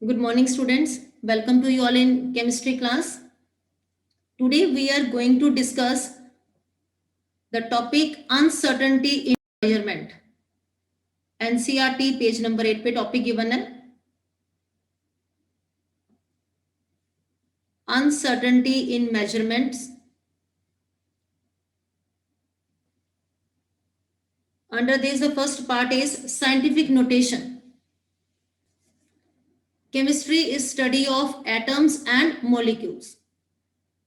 Good morning, students. Welcome to you all in chemistry class. Today we are going to discuss the topic uncertainty in measurement. NCERT page number 8 पे topic given है uncertainty in measurements. Under this, the first part is scientific notation. Chemistry is study of atoms and molecules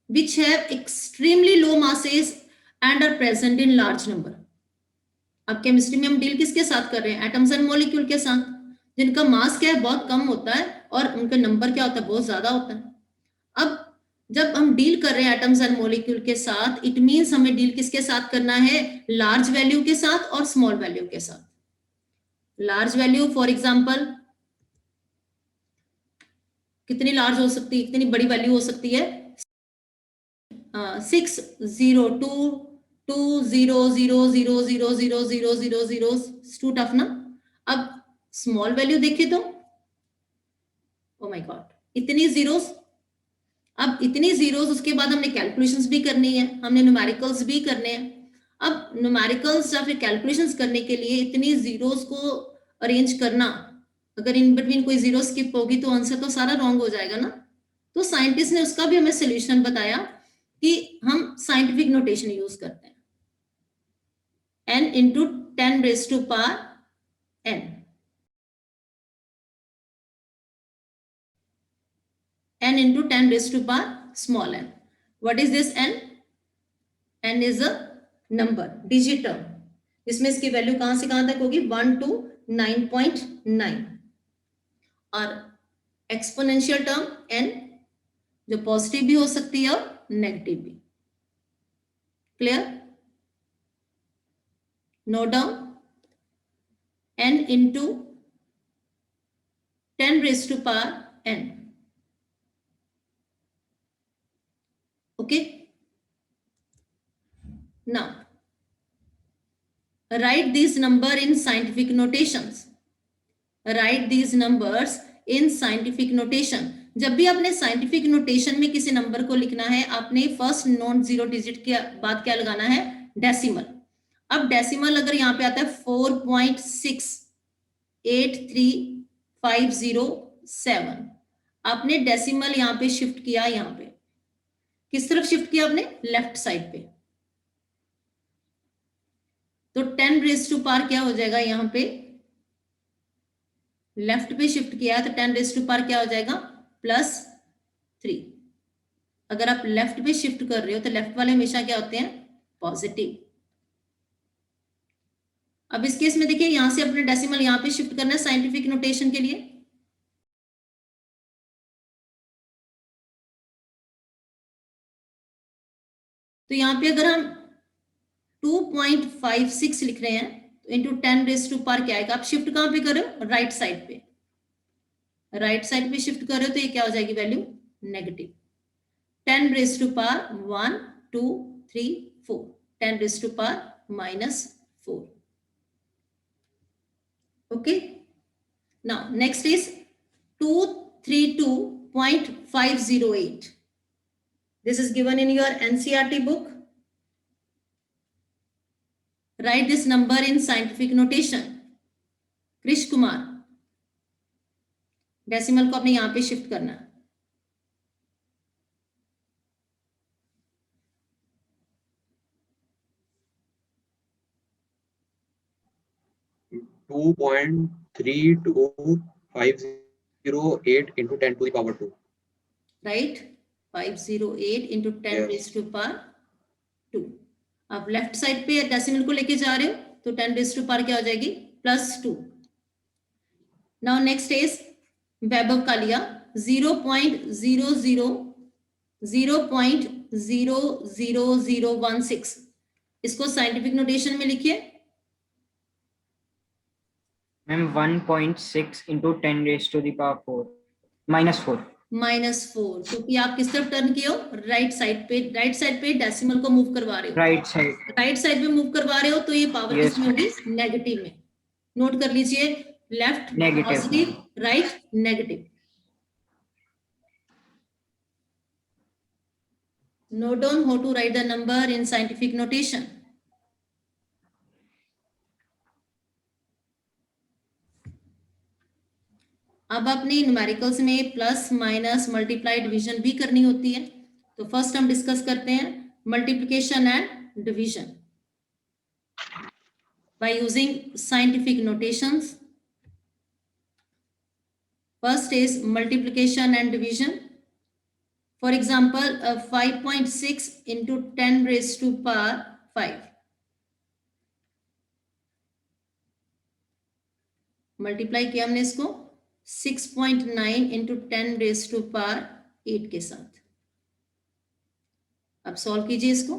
which have extremely low masses and are present in large number. अब chemistry में हम deal किसके साथ कर रहे हैं? Atoms and molecule के साथ, जिनका मास क्या है, बहुत कम होता है और उनका नंबर क्या होता है, बहुत ज्यादा होता है. अब जब हम डील कर रहे हैं एटम्स एंड मॉलिक्यूल के साथ, इट मींस हमें डील किसके साथ करना है? लार्ज वैल्यू के साथ और स्मॉल वैल्यू के साथ. लार्ज वैल्यू फॉर एग्जांपल कितनी लार्ज हो सकती है, कितनी बड़ी वैल्यू हो सकती है? 6022000000000 टू टफ ना. अब स्मॉल वैल्यू देखिए तो ओ माय गॉड, इतनी जीरोस. अब इतनी जीरोस, उसके बाद हमने कैलकुलेशंस भी करनी है, हमने न्यूमेरिकल्स भी करने हैं. अब न्यूमेरिकल्स या फिर कैलकुलेशंस करने के लिए इतनी जीरोस को अरेंज करना, अगर इन बिटवीन कोई जीरो स्किप होगी तो आंसर तो सारा रॉन्ग हो जाएगा ना. तो साइंटिस्ट ने उसका भी हमें सोल्यूशन बताया कि हम साइंटिफिक नोटेशन यूज करते हैं. n into 10 raised to power n. n into 10 raised to power small n. What is this n? n is a number, digit term. इसमें इसकी वैल्यू कहां से कहां तक होगी? 1 to 9.9. और एक्सपोनेंशियल टर्म n, जो पॉजिटिव भी हो सकती है और नेगेटिव भी. Clear? Note down. n into 10 raised to power n. Okay. Now, write these number in scientific notations. Write these numbers in scientific notation. जब भी आपने साइंटिफिक नोटेशन में किसी नंबर को लिखना है, आपने फर्स्ट नॉन जीरो डिजिट के बाद क्या लगाना है? डेसिमल. अब डेसिमल अगर यहाँ पे आता है 4.683507, आपने डेसिमल यहाँ पे शिफ्ट किया. यहाँ पे किस तरफ शिफ्ट किया आपने? लेफ्ट साइड पे. तो 10 रेज टू पावर क्या हो जाएगा? यहाँ पे लेफ्ट पे शिफ्ट किया है तो 10 रेज टू पावर क्या हो जाएगा? +3. अगर आप लेफ्ट पे शिफ्ट कर रहे हो तो लेफ्ट वाले हमेशा क्या होते हैं? पॉजिटिव. अब इस केस में देखिए, यहां से अपने डेसिमल यहां पे शिफ्ट करना है साइंटिफिक नोटेशन के लिए. तो यहां पे अगर हम 2.56 लिख रहे हैं तो इंटू 10 रेज टू पावर क्या आएगा? आप शिफ्ट कहां पे कर रहे हो? राइट साइड पे. राइट साइड पे शिफ्ट कर रहे हो तो ये क्या हो जाएगी value? Negative. 10 raise to power 1 2 3 4. 10 raise to power -4. Okay. Now next is 232.508. This is given in your NCERT book. Write this number in scientific notation. Krish Kumar, decimal को आपने यहां पे शिफ्ट करना है. To 2.32508 into 10 to the power 2. Right? 508 into 10 raised to power 2. आप left side पे decimal को लेके जा रहे हो तो 10 रेज टू पावर क्या हो जाएगी? +2. नाउ नेक्स्ट इज वैभव कालिया 0.0000016. इसको साइंटिफिक नोटेशन में लिखिए. Ma'am 1.6 into 10 raised to the power 4 -4. -4. क्योंकि आप किस तरफ टर्न किए हो? राइट साइड पे. राइट साइड पे डेसिमल को मूव करवा रहे हो. Right side. राइट साइड पे मूव करवा रहे हो तो ये पावर किसमें होगी? नेगेटिव में. नोट कर लीजिए, left positive, right negative. Note down how to write the number in scientific notation. अब अपने न्यूमेरिकल्स में प्लस माइनस मल्टीप्लाई डिवीजन भी करनी होती है, तो फर्स्ट हम डिस्कस करते हैं multiplication and division by using scientific notations. First is multiplication and division. For example, 5.6 into 10 raised to power 5. Multiply किया हमने इसको 6.9 into 10 raised to power 8 के साथ. अब सॉल्व कीजिए इसको.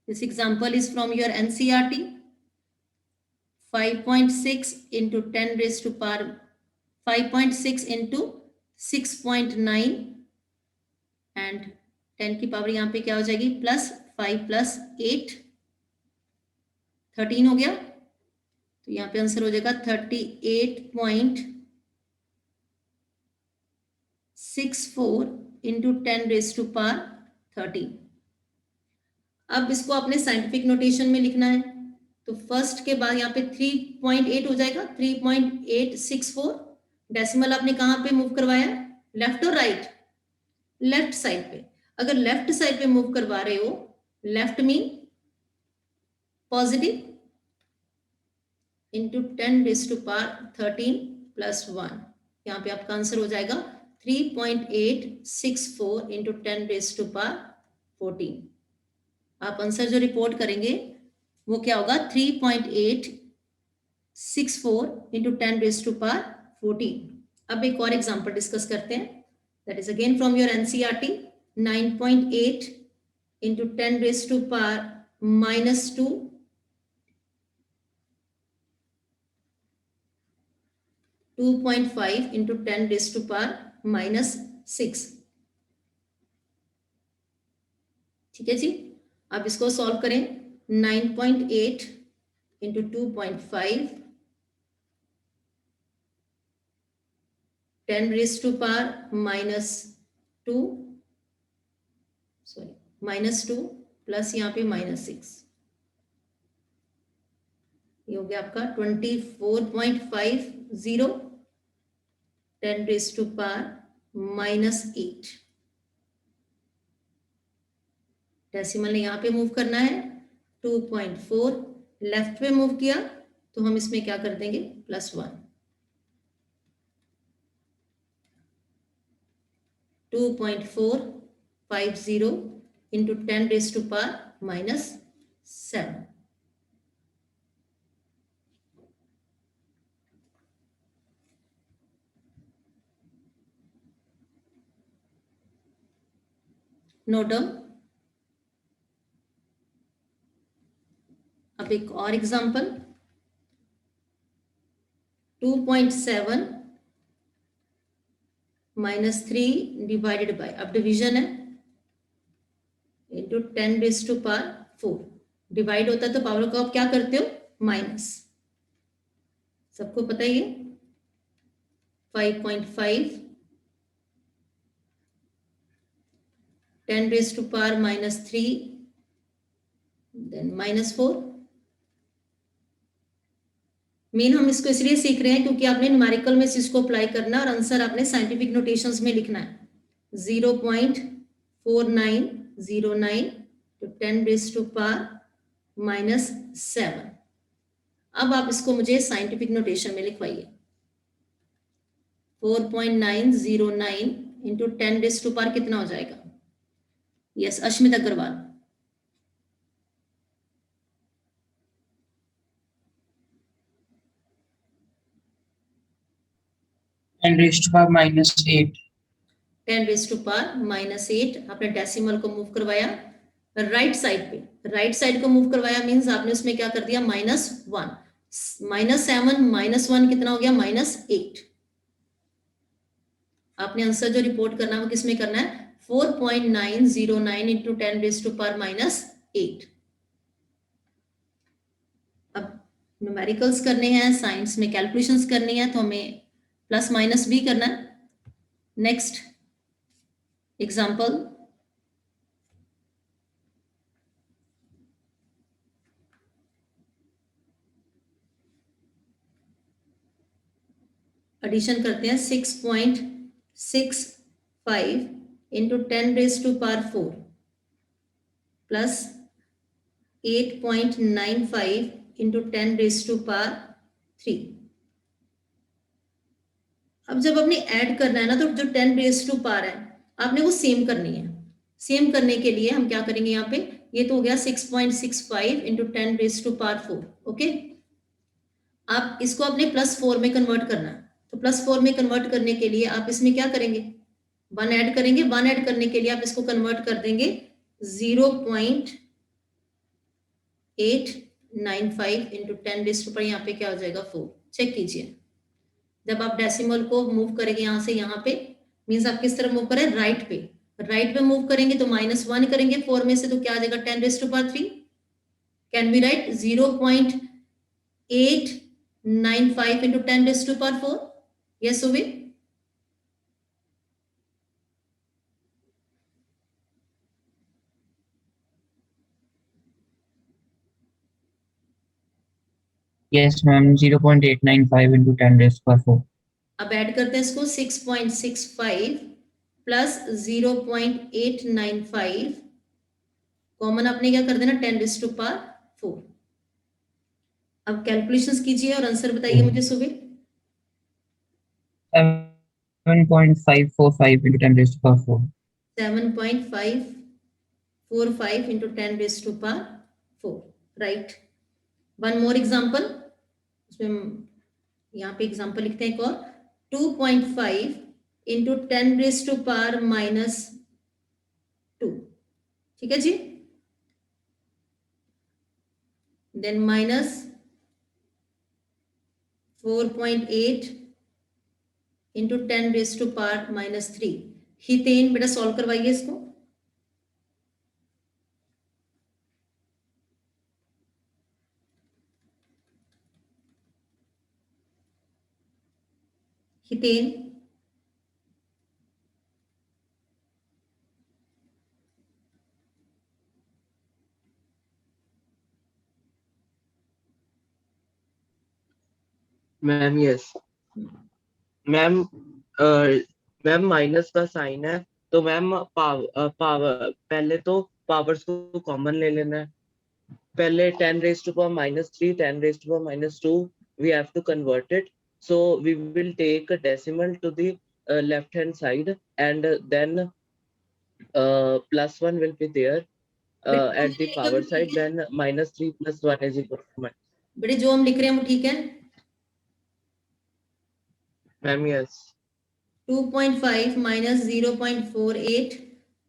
This example is from your NCERT. 5.6 into 10 raised to power 5.6 into 6.9 and 10 की power यहाँ पे क्या हो जाएगी प्लस 5 प्लस 8 13 हो गया, तो यहाँ पे आंसर हो जाएगा 38.64 into 10 raised to power 13. अब इसको अपने साइंटिफिक नोटेशन में लिखना है, तो फर्स्ट के बाद यहाँ पे 3.8 हो जाएगा 3.864. डेसिमल आपने कहाँ पे मूव करवाया, लेफ्ट और राइट? लेफ्ट साइड पे. अगर लेफ्ट साइड पे मूव करवा रहे हो, left mean positive, into 10 raise to power 13 plus 1. यहाँ पे आपका आंसर हो जाएगा 3.864 इंटू 10 रेज़ टू पावर 14. आप आंसर जो रिपोर्ट करेंगे वो क्या होगा 3.864 इंटू 10 रेज़ टू पावर 14. अब एक और एग्जांपल डिस्कस करते हैं, that is again from your NCERT. 9.8 into 10 raise to power -2 2.5 into 10 raise to power -6. ठीक है जी. अब इसको सॉल्व करें. 9.8 into 2.5 10 raise to power -2 plus यहाँ पे -6. ये हो गया आपका 24.50 10 रेज़ टू पावर -8. डेसिमल ने यहाँ पे मूव करना है 2.4, लेफ्ट पे मूव किया तो हम इसमें क्या कर देंगे +1. 2.450 into 10 raise to power -7. Note down. अब एक और एग्जांपल. 2.7 -3 डिवाइडेड बाय, अब डिवीजन है, into 10 raise to power 4. Divide होता है तो पावर को आप क्या करते हो माइनस. सबको पता ही है. 5.5 10 रेज़ टू पावर -3 देन -4. मेन हम इसको इसलिए सीख रहे हैं क्योंकि आपने न्यूमेरिकल में इसको अप्लाई करना और आंसर आपने साइंटिफिक नोटेशंस में लिखना है. 0.4909 तो 10 रेज़ टू पावर -7. अब आप इसको मुझे साइंटिफिक नोटेशन में लिखवाइए. 4.909 इंटू 10 रेज़ टू पावर कितना हो जाएगा? Yes, Ashmit Agarwal. 10 raised to power -8. 10 raise to power -8. आपने डेसिमल को मूव करवाया राइट साइड पे. राइट साइड को मूव करवाया मींस आपने उसमें क्या कर दिया -1. -7 -1 कितना हो गया -8. आपने आंसर जो रिपोर्ट करना है वो किसमें करना है 4.909 इंटू 10 रेज़ टू पावर -8. अब न्यूमेरिकल्स करने हैं, साइंस में कैलकुलेशंस करनी है तो हमें प्लस माइनस भी करना है. नेक्स्ट एग्जांपल एडिशन करते हैं 6.65 इंटू 10⁻⁴ प्लस 8.95 इंटू 10⁻3। अब जब आपने ऐड करना है ना, तो जो 10⁻⁴ है आपने वो सेम करनी है। सेम करने के लिए हम क्या करेंगे, यहाँ पे ये तो हो गया 6.65 इंटू 10⁻⁴। ओके, आप इसको अपने +4 में कन्वर्ट करना है, तो +4 में कन्वर्ट करने के लिए आप इसमें क्या करेंगे, 1 ऐड करेंगे। 1 ऐड करने के लिए आप इसको कन्वर्ट कर देंगे 0.895 इंटू 10⁻⁴, यहाँ पे क्या हो जाएगा 4। चेक कीजिए, जब आप डेसिमल को मूव करेंगे यहाँ से यहाँ पे, मीन्स आप किस तरफ मूव करें, राइट पे। राइट पे मूव करेंगे तो -1 करेंगे 4 में से, तो क्या आ जाएगा 10⁻3। Can be right 0.895 into 10⁻⁴। Yes Sube, Yes, ma'am. 0.895 into 10⁻⁴. अब ऐड करते हैं इसको 6.65 प्लस 0.895, कॉमन आपने क्या कर देना 10⁻⁴। अब कैलकुलेशंस कीजिए और आंसर बताइए मुझे सुबह। 7.545 into 10⁻⁴. 7.545 into 10⁻⁴, right. One more example, उसमें यहाँ पे एग्जाम्पल लिखते हैं एक और, 2.5 इंटू 10⁻⁻2। ठीक है जी, देन -4.8 इंटू 10⁻⁻3। हीथेन, बेटा सॉल्व करवाइए इसको। हीथेन, ma'am yes ma'am, ma'am minus का साइन है, तो मैम पावर पहले तो पावर्स को कॉमन ले लेना है। पहले 10⁻⁻3 10⁻⁻2 we have to convert it, so we will take a decimal to the left hand side, and then +1 will be there at the power side, then -3 + 1 is equal to -. बेटे जो हम लिख रहे हैं वो ठीक है। मैम यस 2.5 माइनस 0.48,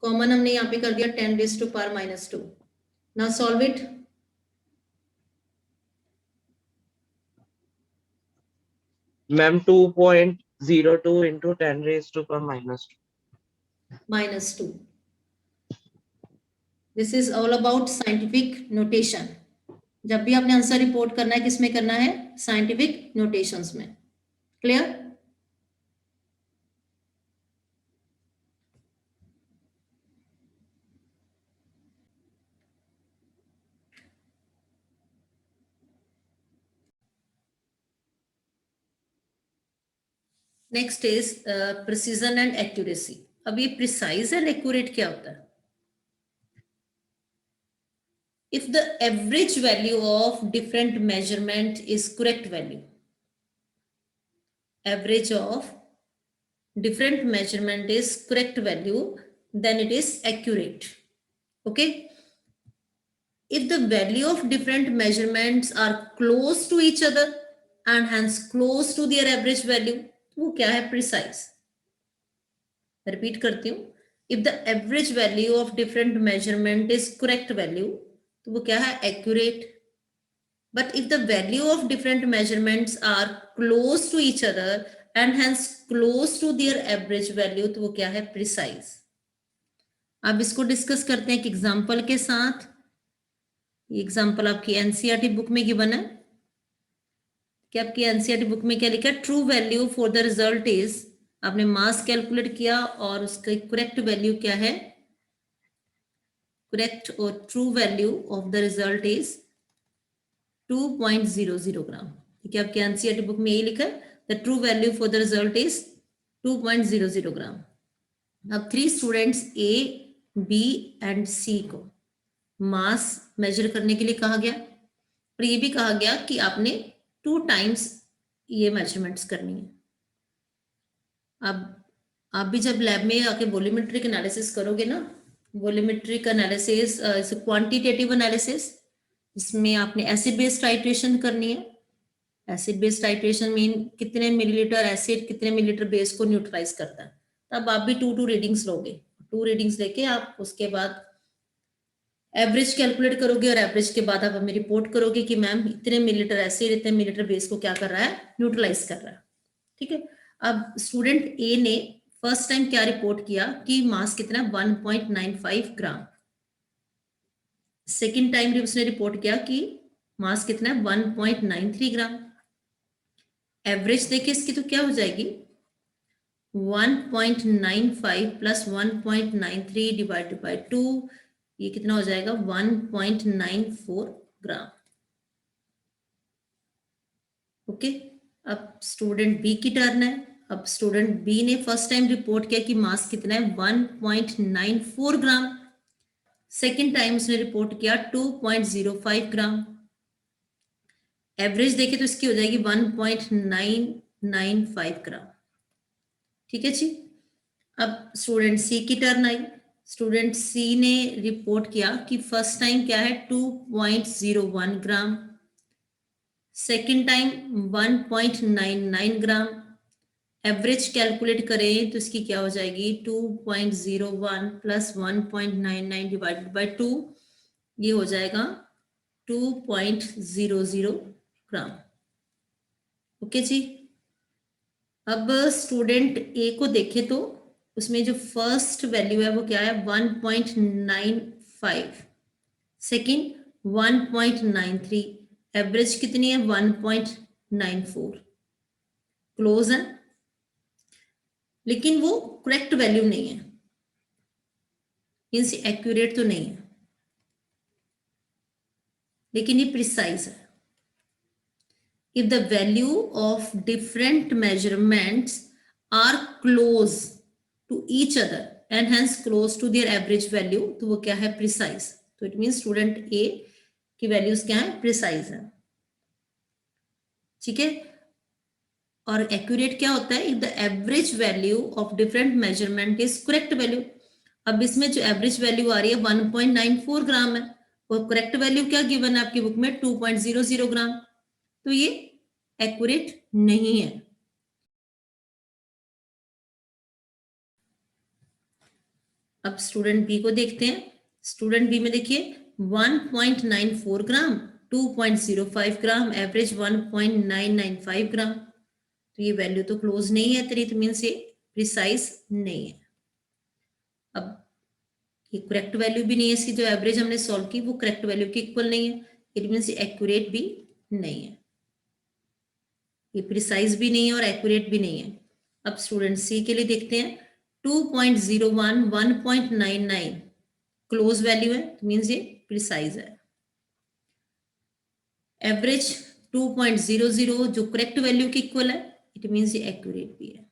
कॉमन हमने यहाँ पे कर दिया 10⁻⁻2। Now solve it. Ma'am 2.02 into 10⁻⁻2 -2। This is all about scientific notation. जब भी आपने आंसर रिपोर्ट करना है, किसमें करना है, साइंटिफिक नोटेशंस में। Clear? Next is precision and accuracy. अब ये प्रिसाइज एंड एक्यूरेट क्या होता है? If the average value of different measurement is correct value, average of different measurement is correct value, then it is accurate. Okay, if the value of different measurements are close to each other and hence close to their average value, वो क्या है, precise। Repeat करती हूँ, if the average value of different measurement is correct value, तो वो क्या है, accurate। But if the value of different measurements are close to each other and hence close to their average value, तो वो क्या है, precise। अब इसको डिस्कस करते हैं एक एग्जाम्पल के साथ। ये एग्जाम्पल आपकी एनसीईआरटी बुक में गिवन है कि आपकी एनसीईआरटी बुक में क्या लिखा है, true value for the result is, आपने मास कैलकुलेट किया और उसका करेक्ट वैल्यू क्या है, करेक्ट और true value of the result is 2.00 ग्राम। ठीक है, आपके एनसीईआरटी बुक में यही लिखा है the true value for the result is 2.00 gram. अब 3 students A, B and C को मास मेजर करने के लिए कहा गया, और ये भी कहा गया कि आपने 2 टाइम्स ये मेजरमेंट्स करनी है। अब आप भी जब लैब में आके वॉल्यूमेट्रिक एनालिसिस करोगे ना, वॉल्यूमेट्रिक एनालिसिस क्वांटिटेटिव एनालिसिस, इसमें आपने एसिड बेस्ड टाइट्रेशन करनी है। एसिड बेस्ड टाइट्रेशन मीन कितने मिलीलीटर एसिड कितने मिलीलीटर बेस को न्यूट्रलाइज करता है। तब आप भी 2 रीडिंग्स लोगे, 2 रीडिंग्स लेके आप उसके बाद एवरेज कैलकुलेट करोगे, और एवरेज के बाद आप हमें रिपोर्ट करोगे कि मैम इतने मिलीलीटर एसिड इतने मिलीलीटर बेस को क्या कर रहा है, न्यूट्रलाइज कर रहा है। ठीक है। अब स्टूडेंट ए ने फर्स्ट टाइम क्या रिपोर्ट किया कि मास कितना 1.95 ग्राम। सेकेंड टाइम भी उसने रिपोर्ट किया कि मास कितना है 1.93 ग्राम। एवरेज देखिए इसकी तो क्या हो जाएगी 1.95 प्लस 1.93 डिवाइडेड बाय 2, ये कितना हो जाएगा 1.94 ग्राम। ओके। अब स्टूडेंट बी की टर्न है। अब स्टूडेंट बी ने फर्स्ट टाइम रिपोर्ट किया कि मास कितना है 1.94 ग्राम। सेकेंड टाइम उसने रिपोर्ट किया 2.05 ग्राम। एवरेज देखे तो इसकी हो जाएगी 1.995 ग्राम। ठीक है जी। अब स्टूडेंट सी की टर्न आई। स्टूडेंट सी ने रिपोर्ट किया कि फर्स्ट टाइम क्या है 2.01 ग्राम, सेकेंड टाइम 1.99 ग्राम। एवरेज कैलकुलेट करें तो इसकी क्या हो जाएगी 2.01 प्लस 1.99 डिवाइडेड बाय 2, ये हो जाएगा 2.00 ग्राम। ओके जी। अब स्टूडेंट ए को देखे तो उसमें जो फर्स्ट वैल्यू है वो क्या है 1.95, सेकेंड 1.93, एवरेज कितनी है 1.94। क्लोज है, लेकिन वो करेक्ट वैल्यू नहीं है, मींस एक्यूरेट तो नहीं है, लेकिन ये प्रिसाइज है। If the value of different measurements are close to each other and hence close to their average value, तो वो क्या है precise। तो it means student A की values क्या है precise है। ठीक है। और accurate क्या होता है if the average value of different measurement is correct value। अब इसमें जो average value आ रही है 1.94 ग्राम है, और correct value क्या given है आपकी बुक में 2.00 ग्राम, तो ये एक्यूरेट नहीं है। अब स्टूडेंट बी को देखते हैं। स्टूडेंट बी में देखिए 1.94 ग्राम, 2.05 ग्राम, एवरेज 1.995 ग्राम, तो ये वैल्यू तो क्लोज नहीं है, तो मीन्स ये प्रिसाइज नहीं है। अब ये करेक्ट वैल्यू भी नहीं है, इसकी जो एवरेज हमने सॉल्व की वो करेक्ट वैल्यू के इक्वल नहीं है, इट मीन्स ये एक्यूरेट भी नहीं है, ये प्रिसाइज भी नहीं है और एक्यूरेट भी नहीं है। अब स्टूडेंट सी के लिए देखते हैं 2.01, 1.99 क्लोज वैल्यू है, तो मींस ये प्रिसाइज है। एवरेज 2.00 जो करेक्ट वैल्यू के इक्वल है, इट मींस ये एक्यूरेट भी है।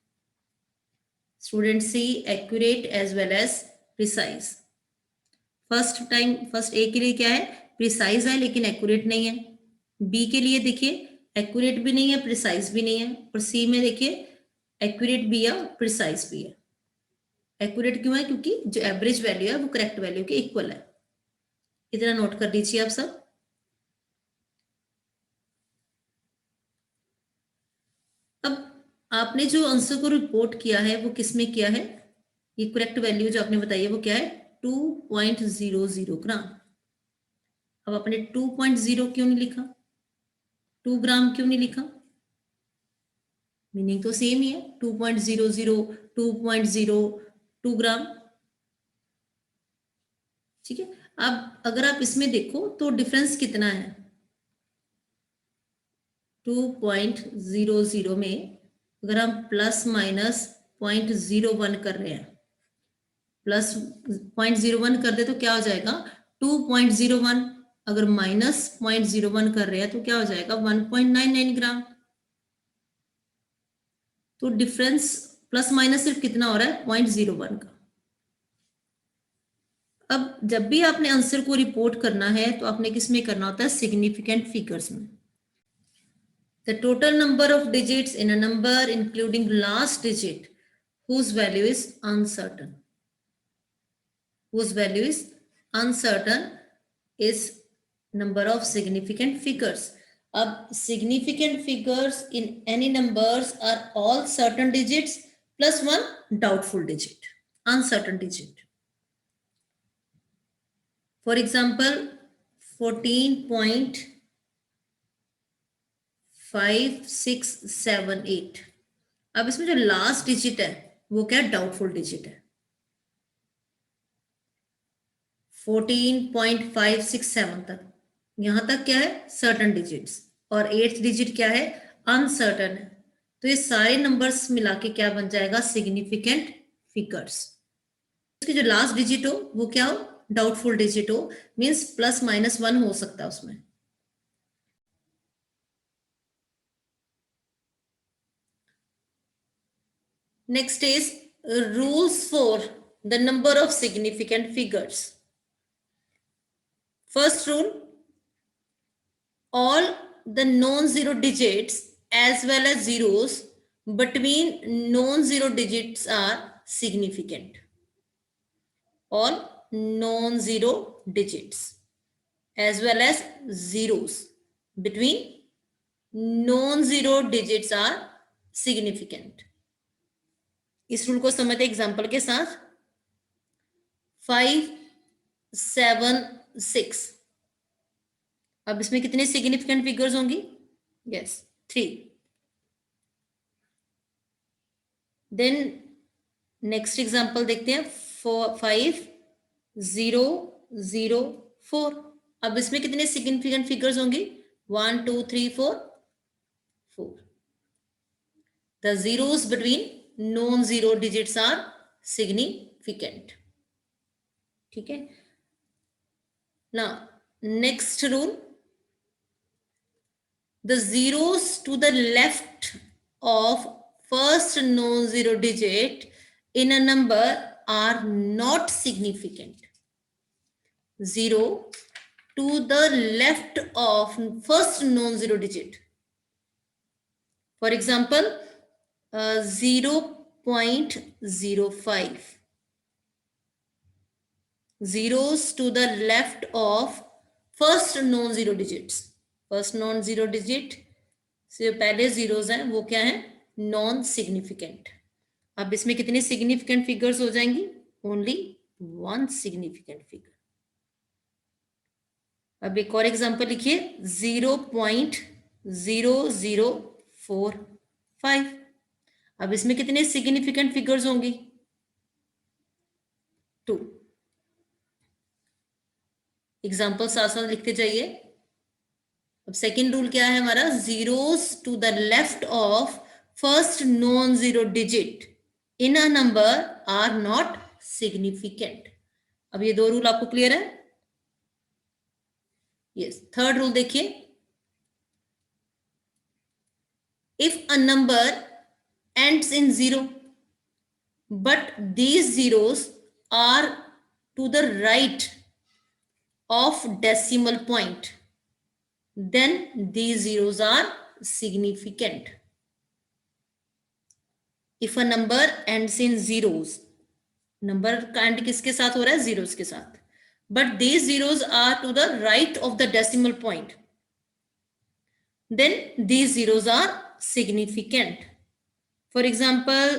Student C accurate as well as precise. First A के लिए क्या है प्रिसाइज है लेकिन एक्यूरेट नहीं है। बी के लिए देखिए एक्यूरेट भी नहीं है प्रिसाइज भी नहीं है, और सी में देखिए एक्यूरेट भी है प्रिसाइज भी है। एक्यूरेट क्यों है क्योंकि जो एवरेज वैल्यू है वो करेक्ट वैल्यू के इक्वल है। इतना नोट कर लीजिए आप सब। अब आपने जो आंसर को रिपोर्ट किया है वो किसमें किया है, ये करेक्ट वैल्यू जो आपने बताई है वो क्या है 2.00 ग्राम। अब आपने 2.0 क्यों नहीं लिखा, 2 ग्राम क्यों नहीं लिखा, मीनिंग तो सेम ही है 2.00, 2.02 ग्राम। ठीक है। अब अगर आप इसमें देखो तो डिफरेंस कितना है 2.00 में, अगर हम प्लस माइनस 0.01 कर रहे हैं, प्लस 0.01 कर दे तो क्या हो जाएगा 2.01, अगर माइनस 0.01 कर रहे हैं तो क्या हो जाएगा 1.99 ग्राम। तो डिफरेंस प्लस माइनस सिर्फ कितना हो रहा है, 0.01 का। अब जब भी आपने आंसर को रिपोर्ट करना है तो आपने किस में करना होता है, सिग्निफिकेंट फिगर्स में। The total number of digits in a number including last digit whose value is uncertain, whose value is uncertain is number of significant figures. अब significant figures in any numbers are all certain digits plus one doubtful digit, uncertain digit. For example, 14.5678. अब इसमें जो last digit है वो क्या है, doubtful digit है। 14.567 तक, यहां तक क्या है, सर्टन डिजिट्स, और 8th डिजिट क्या है, अनसर्टन है। तो ये सारे नंबर्स मिला के क्या बन जाएगा, सिग्निफिकेंट फिगर्स। इसकी जो लास्ट डिजिट हो वो क्या हो, डाउटफुल डिजिट हो, मींस प्लस माइनस 1 हो सकता है उसमें। Next is rules for the number of significant figures. First rule, all the non-zero digits as well as zeros between non-zero digits are significant. All non-zero digits as well as zeros between non-zero digits are significant. इस rule को समझते example के साथ। 5, 7, 6। अब इसमें कितने significant figures होंगी, yes 3। Then next example देखते हैं, 5, 0, 0, 4। अब इसमें कितने सिग्निफिकेंट फिगर्स होंगी, 1, 2, 3, 4, 4। The zeros between non-zero digits are significant. ठीक है। Now next rule, the zeros to the left of first non-zero digit in a number are not significant. 0 to the left of first non-zero digit. For example, 0.05. Zeros to the left of first non-zero digits. First non-zero digit से पहले zeros हैं वो क्या है, non significant. अब इसमें कितने significant figures हो जाएंगी, ओनली 1 सिग्निफिकेंट फिगर। अब एक और एग्जांपल लिखिए, 0.0045। अब इसमें कितने सिग्निफिकेंट फिगर्स होंगी, 2। एग्जांपल साथ साथ लिखते जाइए। अब सेकंड रूल क्या है हमारा, zeros to the left of first non zero digit in a number are not significant. अब ये 2 रूल आपको क्लियर है, यस। थर्ड रूल देखिए, if a number ends in 0 but these zeros are to the right of decimal point, then these zeros are significant. If a number ends in zeros, number का end किसके साथ हो रहा है, zeros के साथ, but these zeros are to the right of the decimal point, then these zeros are significant. For example,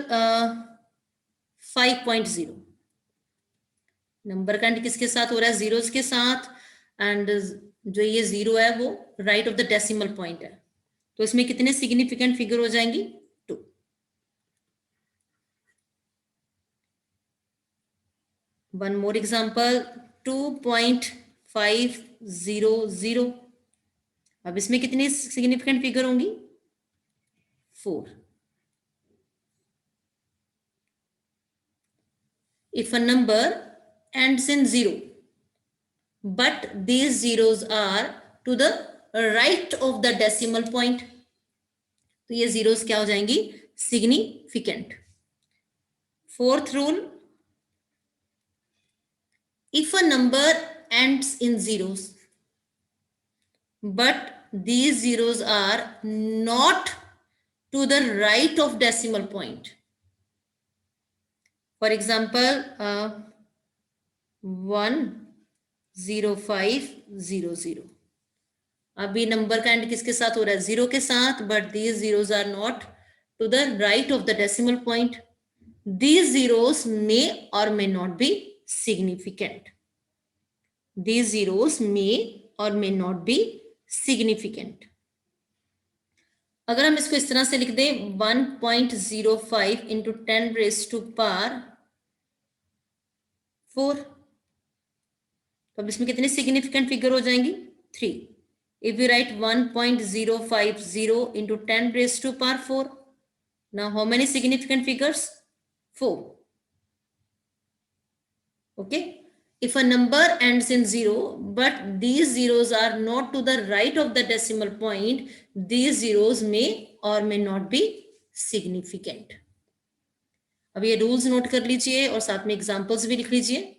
5.0, number का and किसके साथ हो रहा है, जीरोस के साथ, एंड जो ये 0 है वो right of the decimal point है, तो इसमें कितने सिग्निफिकेंट फिगर हो जाएंगी, 2। One more example, 2.500। अब इसमें कितनी सिग्निफिकेंट फिगर होंगी, 4। If a number ends in 0 but these zeros are to the right of the decimal point, तो ये zeros क्या हो जाएंगी, significant. Fourth rule, if a number ends in zeros, but these zeros are not to the right of decimal point. For example, 10500. अभी number का and किसके साथ हो रहा है? जीरो के साथ, but these zeros are not to the right of the decimal point. These zeros may or may not be significant. These zeros may or may not be significant. अगर हम इसको इस तरह से लिख दें 1.05 into 10 raised to power 4, तो अब इसमें कितनी सिग्निफिकेंट फिगर हो जाएंगी? 3. If we write 1.050 into 10 raised to power 4, now how many significant figures? 4. Okay. If a number ends in 0, but these zeros are not to the right of the decimal point, these zeros may or may not be significant. अब ये rules note कर लीजिए और साथ में examples भी लिख लीजिए.